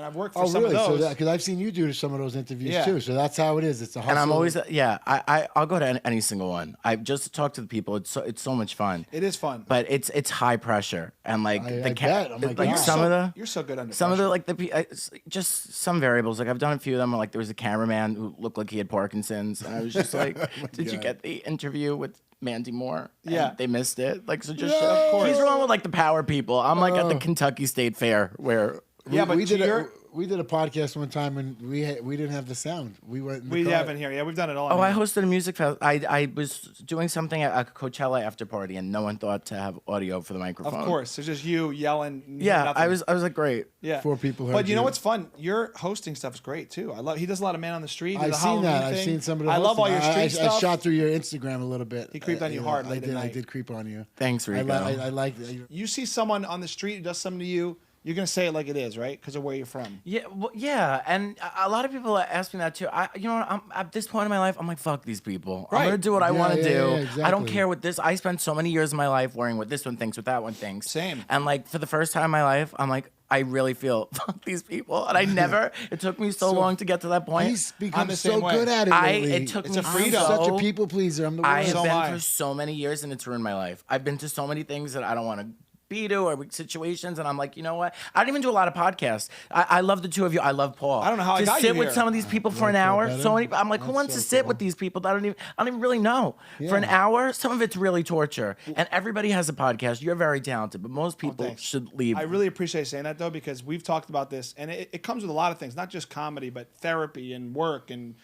[SPEAKER 1] I've worked for some
[SPEAKER 2] really?
[SPEAKER 1] of those.
[SPEAKER 2] So because I've seen you do some of those interviews
[SPEAKER 1] Yeah.
[SPEAKER 2] too. So that's how it is. It's a hustle.
[SPEAKER 3] and I'm always I'll go to any single one. I just talk to the people. It's so much fun.
[SPEAKER 1] It is fun.
[SPEAKER 3] But it's high pressure and like
[SPEAKER 2] I bet. Oh my
[SPEAKER 3] like
[SPEAKER 2] God.
[SPEAKER 3] some of the
[SPEAKER 1] You're so good under
[SPEAKER 3] some of the
[SPEAKER 1] pressure.
[SPEAKER 3] like just some variables. Like I've done a few of them. Like there was a cameraman who looked like he had Parkinson's, and I was just like, "Did you
[SPEAKER 2] God.
[SPEAKER 3] get the interview with Mandy Moore?" And
[SPEAKER 1] Yeah.
[SPEAKER 3] they missed it. Like so, just
[SPEAKER 2] No. Of course.
[SPEAKER 3] he's wrong with like the power people. I'm like at the Kentucky State Fair where.
[SPEAKER 1] Yeah, but
[SPEAKER 2] we
[SPEAKER 1] to
[SPEAKER 2] did
[SPEAKER 1] your-
[SPEAKER 2] we did a podcast one time and we didn't have the sound. We went. In the
[SPEAKER 1] We
[SPEAKER 2] car.
[SPEAKER 1] haven't here. Yeah, we've done it all.
[SPEAKER 3] Oh, I hosted a music festival. I was doing something at a Coachella after party, and no one thought to have audio for the microphone.
[SPEAKER 1] Of course, it's just you yelling.
[SPEAKER 3] Yeah,
[SPEAKER 1] nothing.
[SPEAKER 3] I was like, great.
[SPEAKER 1] Yeah,
[SPEAKER 2] 4 people heard
[SPEAKER 1] But you know
[SPEAKER 2] you.
[SPEAKER 1] what's fun? Your hosting stuff is great too. I love. He does a lot of man on the street.
[SPEAKER 2] I've
[SPEAKER 1] the
[SPEAKER 2] seen
[SPEAKER 1] Halloween
[SPEAKER 2] that. I've
[SPEAKER 1] thing.
[SPEAKER 2] seen some of the.
[SPEAKER 1] I love all your
[SPEAKER 2] hosting.
[SPEAKER 1] street
[SPEAKER 2] I
[SPEAKER 1] stuff.
[SPEAKER 2] shot through your Instagram a little bit.
[SPEAKER 1] He creeped on you hard
[SPEAKER 2] I
[SPEAKER 1] late at
[SPEAKER 2] did. I
[SPEAKER 1] night.
[SPEAKER 2] did creep on you.
[SPEAKER 3] Thanks, Rico.
[SPEAKER 2] I like.
[SPEAKER 1] You see someone on the street who does something to you, you're gonna say it like it is, right? Because of where you're from.
[SPEAKER 3] Yeah, well, yeah, and a lot of people ask me that too. You know, I'm at this point in my life, I'm like, fuck these people.
[SPEAKER 1] Right.
[SPEAKER 3] I'm gonna do what I
[SPEAKER 2] Yeah,
[SPEAKER 3] want to
[SPEAKER 2] yeah,
[SPEAKER 3] do.
[SPEAKER 2] yeah,
[SPEAKER 3] I don't
[SPEAKER 2] exactly.
[SPEAKER 3] care what this. I spent so many years of my life worrying what this one thinks, what that one thinks.
[SPEAKER 1] Same.
[SPEAKER 3] And like for the first time in my life, I'm like, I really feel fuck these people, and I never. It took me so long to get to that point.
[SPEAKER 2] He's
[SPEAKER 1] I'm
[SPEAKER 2] become
[SPEAKER 1] the
[SPEAKER 2] so
[SPEAKER 1] same way.
[SPEAKER 2] good at it. lately.
[SPEAKER 3] It took
[SPEAKER 1] It's
[SPEAKER 3] me
[SPEAKER 1] a freedom.
[SPEAKER 3] so.
[SPEAKER 2] Such a people pleaser. I'm the
[SPEAKER 3] I
[SPEAKER 2] worst.
[SPEAKER 3] have
[SPEAKER 1] So am I.
[SPEAKER 3] been for so many years, and it's ruined my life. I've been to so many things that I don't want to be to or situations, and I'm like, you know what? I don't even do a lot of podcasts. I love the two of you. I love Paul.
[SPEAKER 1] I don't know how I
[SPEAKER 3] to
[SPEAKER 1] got
[SPEAKER 3] sit
[SPEAKER 1] you
[SPEAKER 3] with
[SPEAKER 1] here.
[SPEAKER 3] some of these people for an hour. So many. I'm like, who wants to sit with these people? That I don't even really know. For an hour, some of it's really torture. And everybody has a podcast. You're very talented, but most people should leave.
[SPEAKER 1] I really appreciate saying that though, because we've talked about this, and it comes with a lot of things, not just comedy, but therapy and work and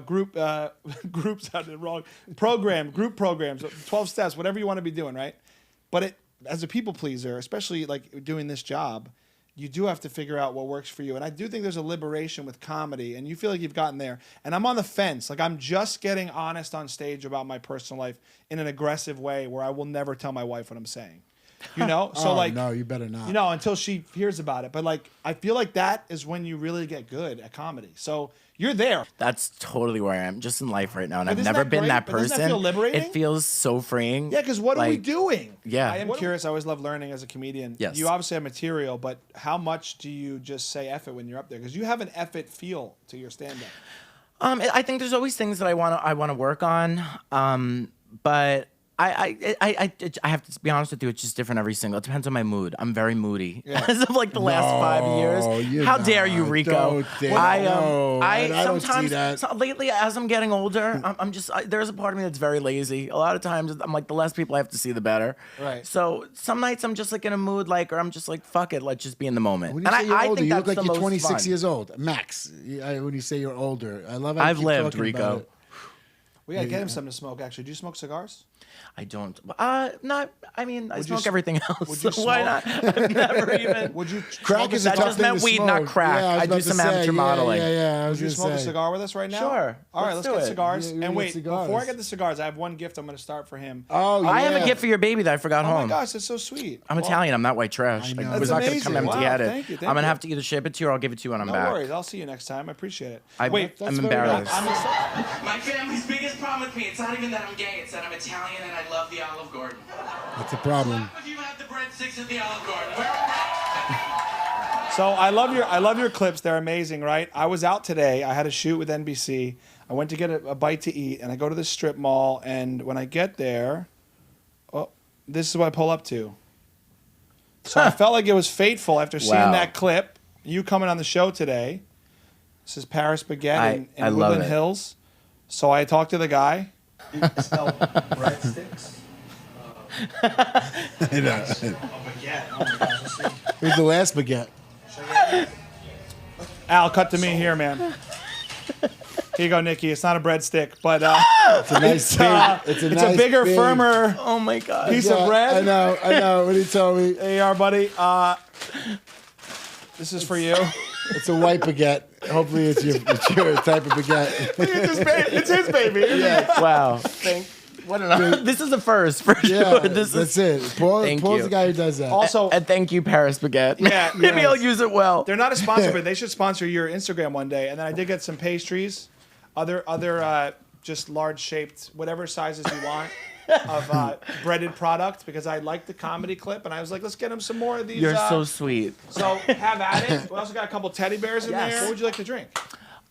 [SPEAKER 1] groups out the wrong group programs, 12 steps, whatever you want to be doing, right? But as a people pleaser, especially like doing this job, you do have to figure out what works for you. And I do think there's a liberation with comedy, and you feel like you've gotten there. And I'm on the fence. Like, I'm just getting honest on stage about my personal life in an aggressive way where I will never tell my wife what I'm saying. So
[SPEAKER 2] no, you better not.
[SPEAKER 1] Until she hears about it. But like, I feel like that is when you really get good at comedy. So you're there.
[SPEAKER 3] That's totally where I am, just in life right now, and
[SPEAKER 1] But
[SPEAKER 3] I've
[SPEAKER 1] isn't
[SPEAKER 3] never
[SPEAKER 1] that
[SPEAKER 3] been
[SPEAKER 1] great?
[SPEAKER 3] that
[SPEAKER 1] But doesn't
[SPEAKER 3] person.
[SPEAKER 1] that feel liberating?
[SPEAKER 3] It feels so freeing.
[SPEAKER 1] Yeah, because what are we doing?
[SPEAKER 3] Yeah.
[SPEAKER 1] I am curious. I always love learning as a comedian.
[SPEAKER 3] Yes.
[SPEAKER 1] You obviously have material, but how much do you just say F it when you're up there? Because you have an F it feel to your stand-up.
[SPEAKER 3] I think there's always things that I want to work on, but I have to be honest with you. It's just different every single. It depends on my mood. I'm very moody. As of like the last 5 years. How dare you, Rico?
[SPEAKER 2] Don't dare. I don't see
[SPEAKER 3] sometimes
[SPEAKER 2] that.
[SPEAKER 3] lately, as I'm getting older, I'm just there's a part of me that's very lazy. A lot of times, I'm like, the less people I have to see, the better.
[SPEAKER 1] Right.
[SPEAKER 3] So some nights I'm just like in a mood, or I'm just like, fuck it, let's just be in the moment.
[SPEAKER 2] When you
[SPEAKER 3] And
[SPEAKER 2] say you're
[SPEAKER 3] I
[SPEAKER 2] older,
[SPEAKER 3] think
[SPEAKER 2] you
[SPEAKER 3] that's
[SPEAKER 2] look like
[SPEAKER 3] the
[SPEAKER 2] you're
[SPEAKER 3] most
[SPEAKER 2] 26
[SPEAKER 3] fun.
[SPEAKER 2] years old, max. When you say you're older, I love. How you
[SPEAKER 3] I've
[SPEAKER 2] keep
[SPEAKER 3] lived,
[SPEAKER 2] talking about
[SPEAKER 3] Rico.
[SPEAKER 2] it.
[SPEAKER 1] We gotta get him something to smoke. Actually, do you smoke cigars?
[SPEAKER 3] I don't. Not. I mean, I smoke everything else.
[SPEAKER 1] would you
[SPEAKER 3] So why not? I've never even.
[SPEAKER 1] Would you
[SPEAKER 2] Crack is a
[SPEAKER 3] That
[SPEAKER 2] tough
[SPEAKER 3] just
[SPEAKER 2] thing
[SPEAKER 3] meant
[SPEAKER 2] to
[SPEAKER 3] weed,
[SPEAKER 2] smoke.
[SPEAKER 3] not crack.
[SPEAKER 2] Yeah,
[SPEAKER 3] I
[SPEAKER 2] was
[SPEAKER 3] do
[SPEAKER 2] about to
[SPEAKER 3] some
[SPEAKER 2] say,
[SPEAKER 3] amateur modeling.
[SPEAKER 2] Yeah. I was
[SPEAKER 1] Would you
[SPEAKER 2] gonna
[SPEAKER 1] smoke a
[SPEAKER 2] say.
[SPEAKER 1] cigar with us right now?
[SPEAKER 3] Sure.
[SPEAKER 1] All right,
[SPEAKER 3] Let's
[SPEAKER 1] let's
[SPEAKER 3] do
[SPEAKER 1] get
[SPEAKER 3] it.
[SPEAKER 1] cigars.
[SPEAKER 2] Yeah,
[SPEAKER 1] And
[SPEAKER 2] we
[SPEAKER 1] wait,
[SPEAKER 2] get cigars.
[SPEAKER 1] before I get the cigars, I have one gift I'm going to start for him.
[SPEAKER 2] Oh, yeah.
[SPEAKER 3] I have a gift for your baby that I forgot
[SPEAKER 1] Oh
[SPEAKER 3] home.
[SPEAKER 1] my gosh, that's so sweet.
[SPEAKER 3] I'm Italian. I'm not white trash.
[SPEAKER 2] I know.
[SPEAKER 3] I was
[SPEAKER 2] That's
[SPEAKER 3] not going to
[SPEAKER 1] amazing.
[SPEAKER 3] come
[SPEAKER 1] Wow,
[SPEAKER 3] empty-handed.
[SPEAKER 1] thank you, thank
[SPEAKER 3] I'm going to
[SPEAKER 1] you.
[SPEAKER 3] have to either ship it to you or I'll give it to you when I'm
[SPEAKER 1] No
[SPEAKER 3] back.
[SPEAKER 1] worries. I'll see you next time. I appreciate it.
[SPEAKER 3] Wait,
[SPEAKER 2] That's
[SPEAKER 3] I'm
[SPEAKER 2] very
[SPEAKER 3] embarrassed.
[SPEAKER 2] nice.
[SPEAKER 4] My family's biggest problem with me, it's not even that I'm gay, it's that I'm Italian and I love the Olive Garden.
[SPEAKER 2] That's a problem.
[SPEAKER 4] How would you have the breadsticks at the Olive Garden? Where are
[SPEAKER 1] So I love your clips. They're amazing, right? I was out today. I had a shoot with NBC. I went to get a bite to eat, and I go to the strip mall. And when I get there, this is what I pull up to. So I felt like it was fateful after seeing
[SPEAKER 3] Wow.
[SPEAKER 1] that clip. You coming on the show today. This is Paris Baguette
[SPEAKER 3] I
[SPEAKER 1] in
[SPEAKER 3] love
[SPEAKER 1] Woodland
[SPEAKER 3] it.
[SPEAKER 1] Hills. So I talked to the guy.
[SPEAKER 4] Spell breadsticks?
[SPEAKER 2] I know.
[SPEAKER 4] A baguette. Oh my gosh, let's see.
[SPEAKER 2] Who's the last baguette?
[SPEAKER 1] Al, cut to me here, man. Here you go, Nicky. It's not a breadstick, but
[SPEAKER 2] It's a nice big.
[SPEAKER 1] it's a bigger,
[SPEAKER 2] big
[SPEAKER 1] firmer
[SPEAKER 3] Oh my God.
[SPEAKER 1] piece of bread.
[SPEAKER 2] I know. What did he tell me?
[SPEAKER 1] There you are, buddy. This is for you.
[SPEAKER 2] It's a white baguette. Hopefully, it's your type of baguette.
[SPEAKER 1] It's his baby.
[SPEAKER 2] Yeah,
[SPEAKER 3] Wow. What an This is a first for
[SPEAKER 2] yeah.
[SPEAKER 3] sure. This
[SPEAKER 2] That's
[SPEAKER 3] is.
[SPEAKER 2] it. Paul's
[SPEAKER 3] Thank
[SPEAKER 2] the
[SPEAKER 3] you.
[SPEAKER 2] guy who does that.
[SPEAKER 1] Also,
[SPEAKER 3] And thank you, Paris Baguette.
[SPEAKER 1] Yeah,
[SPEAKER 3] Maybe
[SPEAKER 2] yes.
[SPEAKER 3] I'll use it well.
[SPEAKER 1] they're not a sponsor, but they should sponsor your Instagram one day. And then I did get some pastries, other just large shaped, whatever sizes you want of breaded product, because I liked the comedy clip, and I was like, let's get him some more of these.
[SPEAKER 3] You're so sweet.
[SPEAKER 1] So have at it. We also got a couple teddy bears in
[SPEAKER 3] Yes.
[SPEAKER 1] there. What would you like to drink?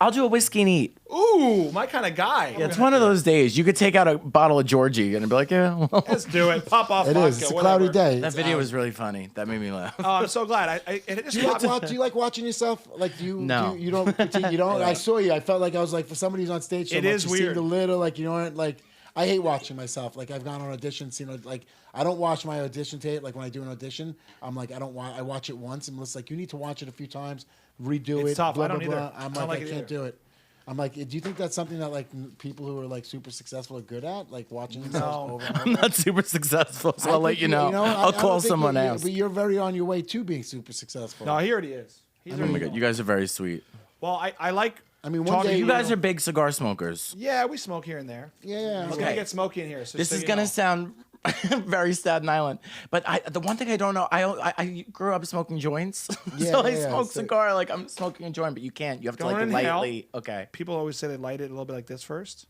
[SPEAKER 3] I'll do a whiskey and eat.
[SPEAKER 1] Ooh, my kind of guy.
[SPEAKER 3] It's one of those days. You could take out a bottle of Georgie and be like, yeah. Well.
[SPEAKER 1] Let's do it. Pop off.
[SPEAKER 2] It
[SPEAKER 1] vodka,
[SPEAKER 2] is. It's a
[SPEAKER 1] whatever.
[SPEAKER 2] cloudy day.
[SPEAKER 3] That video was really funny. That made me laugh.
[SPEAKER 1] Oh, I'm so glad. It just popped.
[SPEAKER 2] Do you like watching yourself? Like,
[SPEAKER 3] No.
[SPEAKER 2] you don't critique, you don't. I saw you. I felt like I was like, for somebody who's on stage so
[SPEAKER 1] It
[SPEAKER 2] much,
[SPEAKER 1] is
[SPEAKER 2] you
[SPEAKER 1] weird.
[SPEAKER 2] seemed a little like, you know, like I hate watching myself. Like, I've gone on auditions, you know, like I don't watch my audition tape. Like when I do an audition, I'm like, I watch it once and it's like, you need to watch it a few times, redo
[SPEAKER 1] It's
[SPEAKER 2] it.
[SPEAKER 1] tough.
[SPEAKER 2] Blah,
[SPEAKER 1] I don't
[SPEAKER 2] blah, blah.
[SPEAKER 1] either.
[SPEAKER 2] I'm
[SPEAKER 1] I don't
[SPEAKER 2] like,
[SPEAKER 1] like
[SPEAKER 2] I
[SPEAKER 1] it
[SPEAKER 2] can't
[SPEAKER 1] either.
[SPEAKER 2] do it. I'm like, do you think that's something that like people who are like super successful are good at? Like watching themselves over and over?
[SPEAKER 3] I'm not super successful, so I'll let
[SPEAKER 2] think
[SPEAKER 3] you know.
[SPEAKER 2] I
[SPEAKER 3] I'll
[SPEAKER 2] don't
[SPEAKER 3] call
[SPEAKER 2] think
[SPEAKER 3] someone
[SPEAKER 2] you-
[SPEAKER 3] else.
[SPEAKER 2] But you're very on your way to being super successful.
[SPEAKER 1] No, he already is. He's
[SPEAKER 3] Oh
[SPEAKER 1] already
[SPEAKER 3] my God, you guys are very sweet.
[SPEAKER 1] Well, I like.
[SPEAKER 2] I mean, one
[SPEAKER 1] talking
[SPEAKER 2] day
[SPEAKER 1] to
[SPEAKER 3] You guys are big cigar smokers.
[SPEAKER 1] Yeah, we smoke here and there.
[SPEAKER 2] Yeah.
[SPEAKER 1] It's
[SPEAKER 3] Okay.
[SPEAKER 1] gonna get smoky in here. So
[SPEAKER 3] This
[SPEAKER 1] so
[SPEAKER 3] is
[SPEAKER 1] you
[SPEAKER 3] gonna
[SPEAKER 1] know.
[SPEAKER 3] sound very Staten Island, but the one thing I don't know, I grew up smoking joints,
[SPEAKER 2] Yeah,
[SPEAKER 3] so I
[SPEAKER 2] yeah,
[SPEAKER 3] smoke
[SPEAKER 2] so-
[SPEAKER 3] cigar like I'm smoking a joint, but you can't. You have to
[SPEAKER 1] Don't
[SPEAKER 3] like
[SPEAKER 1] inhale.
[SPEAKER 3] lightly. Okay.
[SPEAKER 1] People always say they light it a little bit like this first.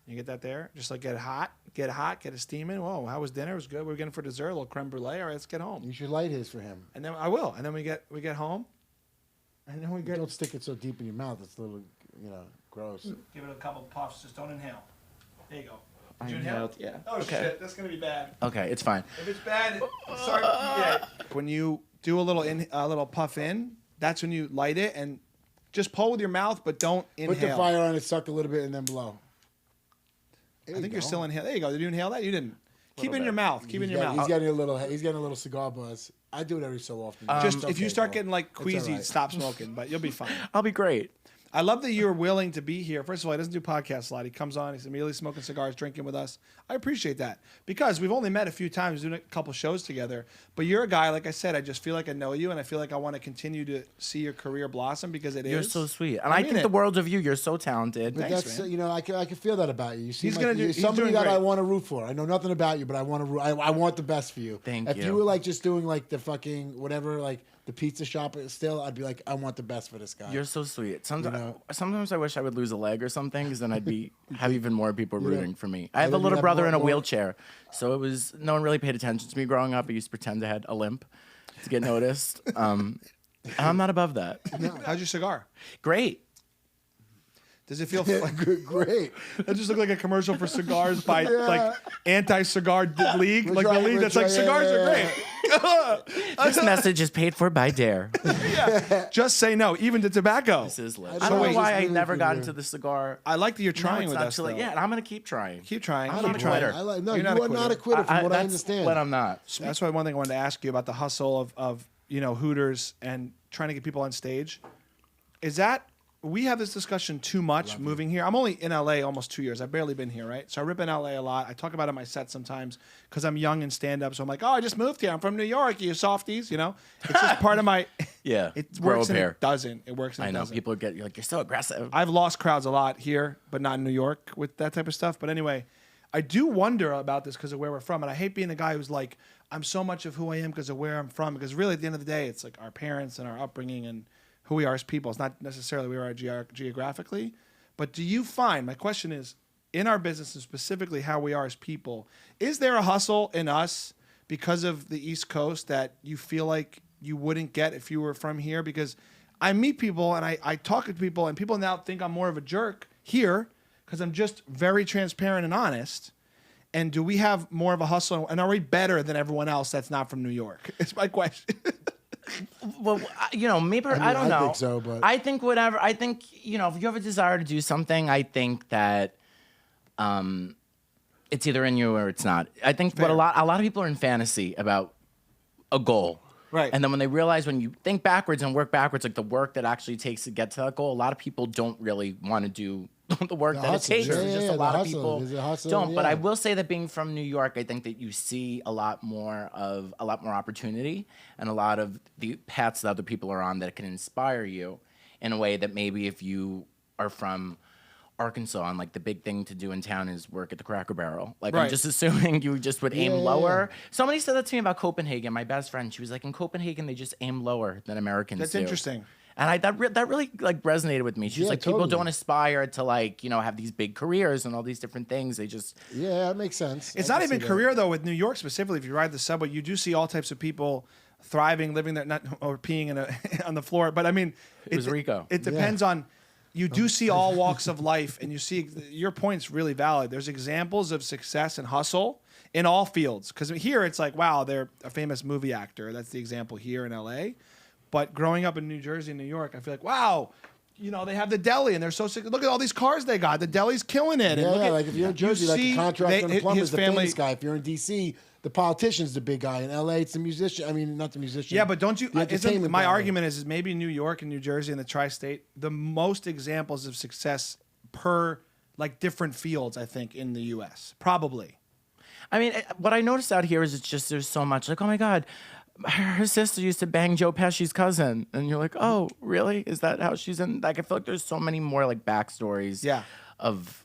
[SPEAKER 1] You get that there. Just like get it hot, get it steaming. Whoa, how was dinner? It was good. We're getting for dessert a little creme brulee. All right, let's get home.
[SPEAKER 2] You should light his for him.
[SPEAKER 1] And then I will. And then we get home. And then we get
[SPEAKER 2] Don't stick it so deep in your mouth. It's a little, gross.
[SPEAKER 1] give it a couple puffs. Just don't inhale. There you go. Did you inhale?
[SPEAKER 3] Yeah.
[SPEAKER 1] Oh
[SPEAKER 3] Okay.
[SPEAKER 1] shit, that's gonna be bad.
[SPEAKER 3] Okay, it's fine.
[SPEAKER 1] If it's bad, sorry. Yeah. When you do a little puff in, that's when you light it and just pull with your mouth, but don't inhale.
[SPEAKER 2] Put the fire on it, suck a little bit, and then blow.
[SPEAKER 1] I think you're still inhaling. There you go. Did you inhale that? You didn't. Keep it in your mouth. Keep it in your mouth.
[SPEAKER 2] He's getting a little cigar buzz. I do it every so often.
[SPEAKER 1] Just if you start getting like
[SPEAKER 2] all
[SPEAKER 1] queasy,
[SPEAKER 2] right.
[SPEAKER 1] stop smoking. But you'll be fine.
[SPEAKER 3] I'll be great.
[SPEAKER 1] I love that you're willing to be here. First of all, he doesn't do podcasts a lot. He comes on, he's immediately smoking cigars, drinking with us. I appreciate that because we've only met a few times, doing a couple shows together. But you're a guy, like I said, I just feel like I know you, and I feel like I want to continue to see your career blossom because
[SPEAKER 3] You're so sweet, and I
[SPEAKER 1] mean
[SPEAKER 3] think
[SPEAKER 1] it.
[SPEAKER 3] the world of you. You're so talented.
[SPEAKER 2] But
[SPEAKER 1] Thanks,
[SPEAKER 2] that's
[SPEAKER 1] man.
[SPEAKER 2] you know I can feel that about you. You seem
[SPEAKER 1] He's
[SPEAKER 2] like
[SPEAKER 1] gonna do-
[SPEAKER 2] you're
[SPEAKER 1] he's
[SPEAKER 2] somebody
[SPEAKER 1] doing
[SPEAKER 2] that I
[SPEAKER 1] great.
[SPEAKER 2] want to root for. I know nothing about you, but I want to. I want the best for you.
[SPEAKER 3] Thank
[SPEAKER 2] if
[SPEAKER 3] you.
[SPEAKER 2] you were like just doing like the fucking whatever, like the pizza shop, still, I'd be like, I want the best for this guy.
[SPEAKER 3] You're so sweet. Sometimes,
[SPEAKER 2] You know?
[SPEAKER 3] sometimes I wish I would lose a leg or something, because then I'd have even more people rooting for me. I have a
[SPEAKER 2] then you
[SPEAKER 3] little
[SPEAKER 2] have
[SPEAKER 3] brother in a
[SPEAKER 2] more-
[SPEAKER 3] wheelchair, so no one really paid attention to me growing up. I used to pretend I had a limp to get noticed. And I'm not above that.
[SPEAKER 1] How's your cigar?
[SPEAKER 3] Great.
[SPEAKER 1] Does it feel
[SPEAKER 2] Great.
[SPEAKER 1] That just looked like a commercial for cigars by like anti-cigar league,
[SPEAKER 2] We're
[SPEAKER 1] like
[SPEAKER 2] trying-
[SPEAKER 1] the league
[SPEAKER 2] we're
[SPEAKER 1] that's like
[SPEAKER 2] trying-
[SPEAKER 1] cigars
[SPEAKER 2] yeah,
[SPEAKER 1] are
[SPEAKER 2] yeah,
[SPEAKER 1] great.
[SPEAKER 3] This message is paid for by Dare.
[SPEAKER 1] Just say no, even to tobacco.
[SPEAKER 3] This is lit.
[SPEAKER 2] I
[SPEAKER 3] I
[SPEAKER 2] don't
[SPEAKER 3] don't know
[SPEAKER 2] know,
[SPEAKER 3] why
[SPEAKER 2] just
[SPEAKER 3] I
[SPEAKER 2] really
[SPEAKER 3] never got
[SPEAKER 2] figure-
[SPEAKER 3] into the cigar.
[SPEAKER 1] I like that you're trying
[SPEAKER 3] No,
[SPEAKER 1] with
[SPEAKER 3] it's not
[SPEAKER 1] us.
[SPEAKER 3] too late.
[SPEAKER 1] Though.
[SPEAKER 3] Yeah, and I'm gonna keep trying.
[SPEAKER 1] Keep trying.
[SPEAKER 3] I'm
[SPEAKER 1] Keep
[SPEAKER 3] not a
[SPEAKER 1] trying.
[SPEAKER 3] quitter.
[SPEAKER 2] I like, no,
[SPEAKER 1] You're
[SPEAKER 2] you
[SPEAKER 1] not a
[SPEAKER 2] are not
[SPEAKER 1] quitter.
[SPEAKER 2] a quitter from what I
[SPEAKER 3] that's
[SPEAKER 2] understand.
[SPEAKER 3] what I'm not.
[SPEAKER 1] That's why one thing I wanted to ask you about the hustle of Hooters and trying to get people on stage. Is that we have this discussion too much moving here? I'm only in LA almost 2 years. I've barely been here, right? So I rip in LA a lot. I talk about it in my set sometimes because I'm young and stand up. So I'm like, oh, I just moved here. I'm from New York. You softies, you know? It's just part of my.
[SPEAKER 3] Yeah,
[SPEAKER 1] It
[SPEAKER 3] grow
[SPEAKER 1] works
[SPEAKER 3] a
[SPEAKER 1] and
[SPEAKER 3] pair.
[SPEAKER 1] it doesn't. It works and
[SPEAKER 3] I
[SPEAKER 1] it
[SPEAKER 3] know
[SPEAKER 1] doesn't.
[SPEAKER 3] people you're so aggressive.
[SPEAKER 1] I've lost crowds a lot here, but not in New York with that type of stuff. But anyway, I do wonder about this because of where we're from. And I hate being the guy who's like, I'm so much of who I am because of where I'm from. Because really, at the end of the day, it's like our parents and our upbringing and who we are as people. It's not necessarily where we are geographically. But do you find, my question is, in our business and specifically how we are as people, is there a hustle in us because of the East Coast that you feel like you wouldn't get if you were from here? Because I meet people and I talk to people and people now think I'm more of a jerk here because I'm just very transparent and honest. And do we have more of a hustle and are we better than everyone else that's not from New York? It's my question.
[SPEAKER 3] Well, maybe I don't
[SPEAKER 2] I
[SPEAKER 3] know.
[SPEAKER 2] think so, but-
[SPEAKER 3] I think whatever. I think if you have a desire to do something, I think that it's either in you or it's not. I think what a lot of people are in fantasy about a goal.
[SPEAKER 1] Right.
[SPEAKER 3] And then when they realize when you think backwards and work backwards, like the work that actually takes to get to that goal, a lot of people don't really want to do the work that
[SPEAKER 2] hustle,
[SPEAKER 3] it takes.
[SPEAKER 2] yeah,
[SPEAKER 3] It's just
[SPEAKER 2] yeah,
[SPEAKER 3] a lot
[SPEAKER 2] the
[SPEAKER 3] of
[SPEAKER 2] hustle.
[SPEAKER 3] people
[SPEAKER 2] There's a hustle,
[SPEAKER 3] don't. But
[SPEAKER 2] yeah.
[SPEAKER 3] I will say that being from New York, I think that you see a lot more opportunity and a lot of the paths that other people are on that can inspire you in a way that maybe if you are from Arkansas and like the big thing to do in town is work at the Cracker Barrel. Like I'm
[SPEAKER 1] Right.
[SPEAKER 3] just assuming you just would aim
[SPEAKER 2] Yeah, yeah,
[SPEAKER 3] lower.
[SPEAKER 2] yeah.
[SPEAKER 3] Somebody said that to me about Copenhagen. My best friend, she was like, in Copenhagen they just aim lower than Americans
[SPEAKER 1] That's
[SPEAKER 3] do.
[SPEAKER 1] interesting.
[SPEAKER 3] And that really like resonated with me. She was
[SPEAKER 2] Yeah,
[SPEAKER 3] like, people
[SPEAKER 2] totally.
[SPEAKER 3] don't aspire to like have these big careers and all these different things. They just
[SPEAKER 2] Yeah, that makes sense.
[SPEAKER 1] It's
[SPEAKER 2] I
[SPEAKER 1] not
[SPEAKER 2] can
[SPEAKER 1] even
[SPEAKER 2] see that.
[SPEAKER 1] career though with New York specifically. If you ride the subway, you do see all types of people thriving, living there, not or peeing in on the floor. But I mean,
[SPEAKER 3] It was Rico.
[SPEAKER 1] It depends on. You do see all walks of life, and you see your point's really valid. There's examples of success and hustle in all fields. Because here it's like, wow, they're a famous movie actor. That's the example here in LA. But growing up in New Jersey and New York, I feel like, wow, they have the deli, and they're so sick. Look at all these cars they got. The deli's killing it. And
[SPEAKER 2] Yeah,
[SPEAKER 1] look at,
[SPEAKER 2] like if you're in Jersey,
[SPEAKER 1] you
[SPEAKER 2] like
[SPEAKER 1] see
[SPEAKER 2] the contractor and the plumber's
[SPEAKER 1] his
[SPEAKER 2] the
[SPEAKER 1] family.
[SPEAKER 2] famous guy. If you're in DC, the politician's the big guy. In LA, it's the musician. I mean, not the musician.
[SPEAKER 1] Yeah, but don't you?
[SPEAKER 2] The
[SPEAKER 1] Isn't,
[SPEAKER 2] entertainment
[SPEAKER 1] my
[SPEAKER 2] guy.
[SPEAKER 1] argument is maybe New York and New Jersey and the tri-state the most examples of success per like different fields. I think in the U.S. probably.
[SPEAKER 3] I mean, what I noticed out here is it's just there's so much like, oh my God, her sister used to bang Joe Pesci's cousin, and you're like, oh really? Is that how she's in? Like I feel like there's so many more like backstories.
[SPEAKER 1] Yeah.
[SPEAKER 3] Of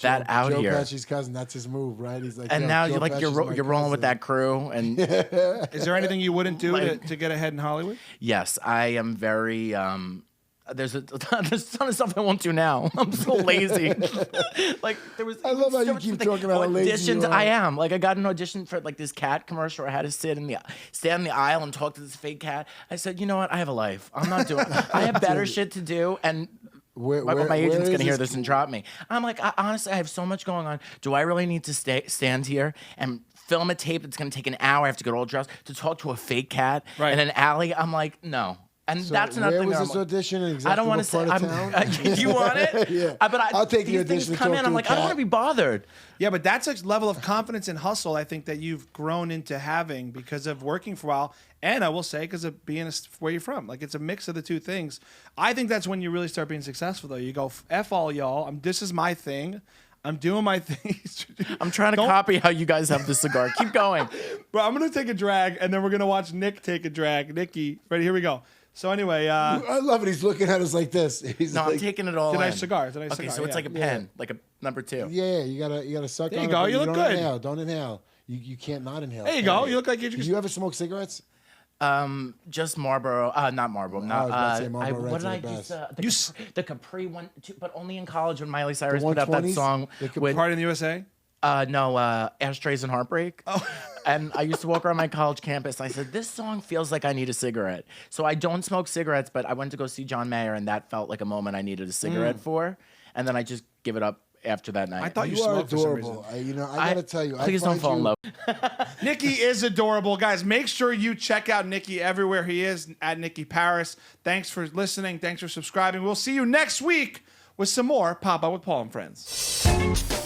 [SPEAKER 3] that out
[SPEAKER 2] Joe
[SPEAKER 3] here.
[SPEAKER 2] Pesci's cousin. That's his move, right? He's like,
[SPEAKER 3] And
[SPEAKER 2] yo,
[SPEAKER 3] now
[SPEAKER 2] Joe
[SPEAKER 3] you're like
[SPEAKER 2] Pesci's my
[SPEAKER 3] you're rolling with
[SPEAKER 2] cousin.
[SPEAKER 3] that crew, and
[SPEAKER 1] Is there anything you wouldn't do
[SPEAKER 3] Like-
[SPEAKER 1] to get ahead in Hollywood?
[SPEAKER 3] yes, I am very. There's a ton of stuff I won't do now. I'm so lazy. Like there was.
[SPEAKER 2] I love how you
[SPEAKER 3] so much
[SPEAKER 2] keep
[SPEAKER 3] thing-
[SPEAKER 2] talking about how lazy you
[SPEAKER 3] auditions.
[SPEAKER 2] are.
[SPEAKER 3] I am. Like I got an audition for like this cat commercial where I had to stand in the aisle and talk to this fake cat. I said, you know what? I have a life. I'm not doing. I have better shit to do. And My agent's
[SPEAKER 2] is
[SPEAKER 3] gonna hear
[SPEAKER 2] this
[SPEAKER 3] this and drop me. I'm like, honestly, I have so much going on. Do I really need to stand here and film a tape that's gonna take an hour? I have to get all dressed to talk to a fake cat in an alley. I'm like, no. And
[SPEAKER 2] So
[SPEAKER 3] that's another
[SPEAKER 2] where
[SPEAKER 3] thing.
[SPEAKER 2] was
[SPEAKER 3] that
[SPEAKER 2] this
[SPEAKER 3] I'm-
[SPEAKER 2] audition? And exactly
[SPEAKER 3] I don't want
[SPEAKER 2] what
[SPEAKER 3] to say.
[SPEAKER 2] part of town?
[SPEAKER 3] You want it?
[SPEAKER 2] Yeah.
[SPEAKER 3] But
[SPEAKER 2] I'll take the
[SPEAKER 3] these
[SPEAKER 2] audition
[SPEAKER 3] things
[SPEAKER 2] to
[SPEAKER 3] come
[SPEAKER 2] talk
[SPEAKER 3] in.
[SPEAKER 2] to
[SPEAKER 3] I'm
[SPEAKER 2] a
[SPEAKER 3] like, I don't
[SPEAKER 2] cat.
[SPEAKER 3] want to be bothered.
[SPEAKER 1] Yeah, but that's a level of confidence and hustle I think that you've grown into having because of working for a while. And I will say, because of being where you're from. Like, it's a mix of the two things. I think that's when you really start being successful, though. You go, F all y'all. this is my thing. I'm doing my thing.
[SPEAKER 3] I'm trying to copy how you guys have the cigar. Keep going.
[SPEAKER 1] Bro, I'm going to take a drag, and then we're going to watch Nick take a drag. Nicky, ready? Here we go. So anyway,
[SPEAKER 2] I love it. He's looking at us like this. He's
[SPEAKER 3] No,
[SPEAKER 2] like,
[SPEAKER 3] I'm taking it all
[SPEAKER 1] Did
[SPEAKER 3] in.
[SPEAKER 1] I cigar?
[SPEAKER 3] Okay, so it's like a pen, like a number 2.
[SPEAKER 2] Yeah, you gotta suck
[SPEAKER 1] There
[SPEAKER 2] on
[SPEAKER 1] you
[SPEAKER 2] it.
[SPEAKER 1] go,
[SPEAKER 2] but
[SPEAKER 1] you look
[SPEAKER 2] don't
[SPEAKER 1] good.
[SPEAKER 2] Inhale. Don't inhale. You can't not inhale.
[SPEAKER 1] There you go. You look like you
[SPEAKER 2] Do
[SPEAKER 1] just...
[SPEAKER 2] you ever smoke cigarettes?
[SPEAKER 3] Just Marlboro, not Marlboro,
[SPEAKER 2] I
[SPEAKER 3] not.
[SPEAKER 2] was about to say Marlboro
[SPEAKER 3] what
[SPEAKER 2] Reds
[SPEAKER 3] did
[SPEAKER 2] are
[SPEAKER 3] I
[SPEAKER 2] the
[SPEAKER 3] just?
[SPEAKER 2] best.
[SPEAKER 3] The Capri one, too, but only in college when Miley Cyrus
[SPEAKER 2] The
[SPEAKER 3] put out that
[SPEAKER 2] 120s?
[SPEAKER 3] song with
[SPEAKER 1] Party in the USA?
[SPEAKER 3] Ashtrays and Heartbreak. Oh. And I used to walk around my college campus. I said, this song feels like I need a cigarette. So I don't smoke cigarettes, but I went to go see John Mayer, and that felt like a moment I needed a cigarette for. And then I just give it up after that night.
[SPEAKER 1] I thought you
[SPEAKER 2] You are
[SPEAKER 1] smoked for some
[SPEAKER 2] adorable.
[SPEAKER 1] reason.
[SPEAKER 2] I gotta tell you.
[SPEAKER 3] Please don't fall in love.
[SPEAKER 1] Nicky is adorable. Guys, make sure you check out Nicky everywhere he is, at Nicky Paris. Thanks for listening. Thanks for subscribing. We'll see you next week with some more Pop Up with Paul and Friends.